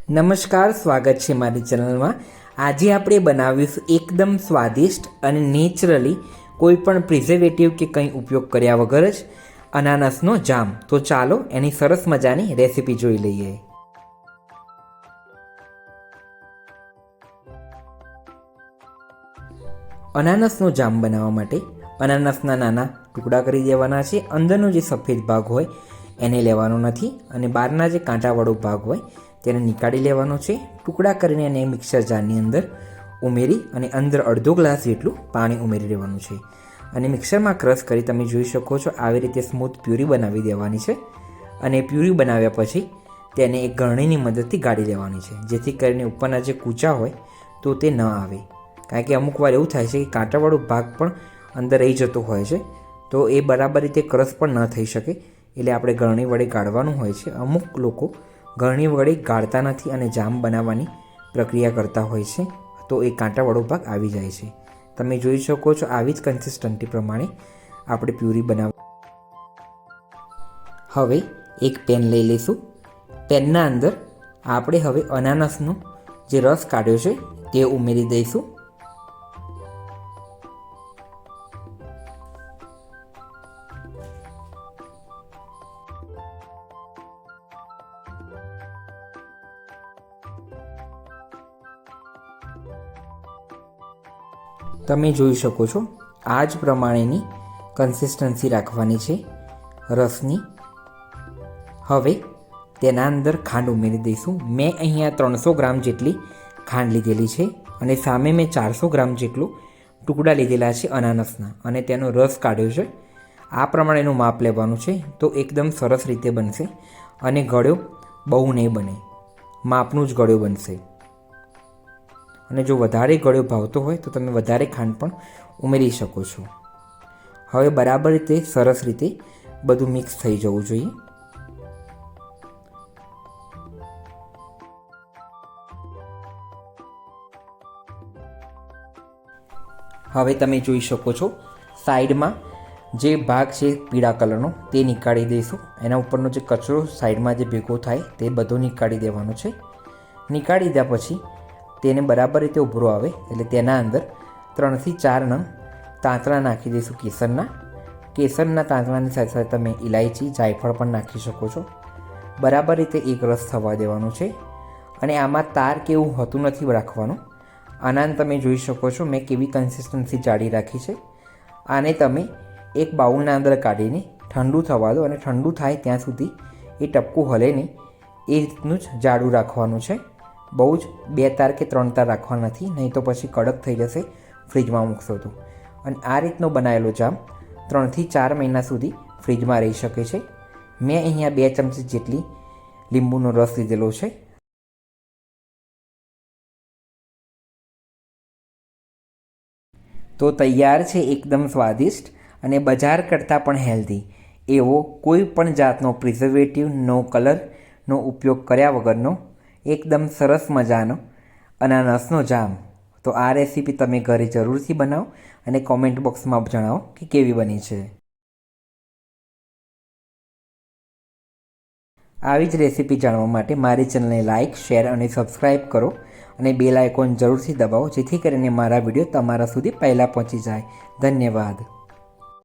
નમસ્કાર, સ્વાગત છે મારી ચેનલમાં। આજે આપણે બનાવીશું એકદમ સ્વાદિષ્ટ અને નેચરલી કોઈ પણ પ્રિઝર્વેટિવ કે કંઈ ઉપયોગ કર્યા વગર જ અનાનસનો જામ। તો ચાલો એની સરસ મજાની રેસીપી જોઈ લઈએ। અનાનસનો જામ બનાવવા માટે અનાનસના નાના ટુકડા કરી દેવાના છે। અંદરનો જે સફેદ ભાગ હોય એને લેવાનો નથી અને બહારના જે કાંટાવાળો ભાગ હોય તેને નીકાળી લેવાનો છે। ટુકડા કરીને એને મિક્સર જારની અંદર ઉમેરી અને અંદર અડધો ગ્લાસ જેટલું પાણી ઉમેરી દેવાનું છે અને મિક્સરમાં ક્રશ કરી તમે જોઈ શકો છો આવી રીતે સ્મૂથ પ્યુરી બનાવી દેવાની છે। અને પ્યુરી બનાવ્યા પછી તેને એક ગરણીની મદદથી ગાળી લેવાની છે, જેથી કરીને ઉપરના જે કૂચા હોય તો તે ન આવે। કારણ કે અમુક વાર એવું થાય છે કે કાંટાવાળો ભાગ પણ અંદર રહી જતો હોય છે, તો એ બરાબર રીતે ક્રશ પણ ન થઈ શકે, એટલે આપણે ગરણી વડે ગાળવાનું હોય છે। અમુક લોકો ગરણી વડે ગાળતા નથી અને જામ બનાવવાની પ્રક્રિયા કરતા હોય છે, તો એ કાંટાવાળો ભાગ આવી જાય છે। તમે જોઈ શકો છો આવી જ કન્સિસ્ટન્સી પ્રમાણે આપણે પ્યુરી બનાવ। હવે એક પેન લઈ લઈશું। પેનના અંદર આપણે હવે અનાનસનો જે રસ કાઢ્યો છે તે ઉમેરી દઈશું। તમે જોઈ શકો છો આ જ પ્રમાણેની કન્સિસ્ટન્સી રાખવાની છે રસની। હવે તેના અંદર ખાંડ ઉમેરી દઈશું। મેં અહીંયા 300 ગ્રામ જેટલી ખાંડ લીધેલી છે અને સામે મેં 400 ગ્રામ જેટલું ટુકડા લીધેલા છે અનાનસના અને તેનો રસ કાઢ્યો છે। આ પ્રમાણેનું માપ લેવાનું છે તો એકદમ સરસ રીતે બનશે અને ગળ્યો બહુ નહીં બને, માપનું જ ગળ્યો બનશે। અને જો વધારે ગળ્યો ભાવતો હોય તો તમે વધારે ખાંડ પણ ઉમેરી શકો છો। હવે બરાબર રીતે સરસ રીતે બધું મિક્સ થઈ જવું જોઈએ। હવે તમે જોઈ શકો છો સાઈડમાં જે ભાગ છે પીળા કલરનો તે નીકાળી દઈશું। એના ઉપરનો જે કચરો સાઈડમાં જે ભેગો થાય તે બધો નીકાળી દેવાનો છે। નીકાળી દીધા પછી તેને બરાબર રીતે ઉભરો આવે એટલે તેના અંદર 3 થી 4 નંગ તાંતણા નાખી દઈશું કેસરના। કેસરના તાંતણાની સાથે સાથે તમે ઇલાયચી, જાયફળ પણ નાખી શકો છો। બરાબર રીતે એક રસ થવા દેવાનો છે અને આમાં તાર કે એવું હોતું નથી રાખવાનું। આનાને તમે જોઈ શકો છો મેં કેવી કન્સિસ્ટન્સી જાડી રાખી છે। આને તમે એક બાઉલના અંદર કાઢીને ઠંડુ થવા દો અને ઠંડુ થાય ત્યાં સુધી એ ટપકું હલે નહીં એ રીતનું જ જાડું રાખવાનું છે। બહુ જ 2 તાર કે 3 તાર રાખવા નથી, નહીં તો પછી કડક થઈ જશે ફ્રીજમાં મૂકશો તો। અને આ રીતનો બનાવેલો જામ 3 થી 4 મહિના સુધી ફ્રીજમાં રહી શકે છે। મેં અહીંયા 2 ચમચી જેટલી લીંબુનો રસ લીધેલો છે। તો તૈયાર છે એકદમ સ્વાદિષ્ટ અને બજાર કરતાં પણ હેલ્ધી એવો કોઈ પણ જાતનો પ્રિઝર્વેટિવ, નો કલરનો ઉપયોગ કર્યા વગરનો એકદમ સરસ મજાનો અનાનસનો જામ। તો આ રેસીપી તમે ઘરે જરૂરથી બનાવો અને કોમેન્ટ બોક્સમાં જણાવો કે કેવી બની છે। આવી જ રેસીપી જાણવા માટે મારી ચેનલને લાઇક, શેર અને સબસ્ક્રાઈબ કરો અને બેલ આઇકોન જરૂરથી દબાવો, જેથી કરીને મારા વિડીયો તમારા સુધી પહેલાં પહોંચી જાય। ધન્યવાદ।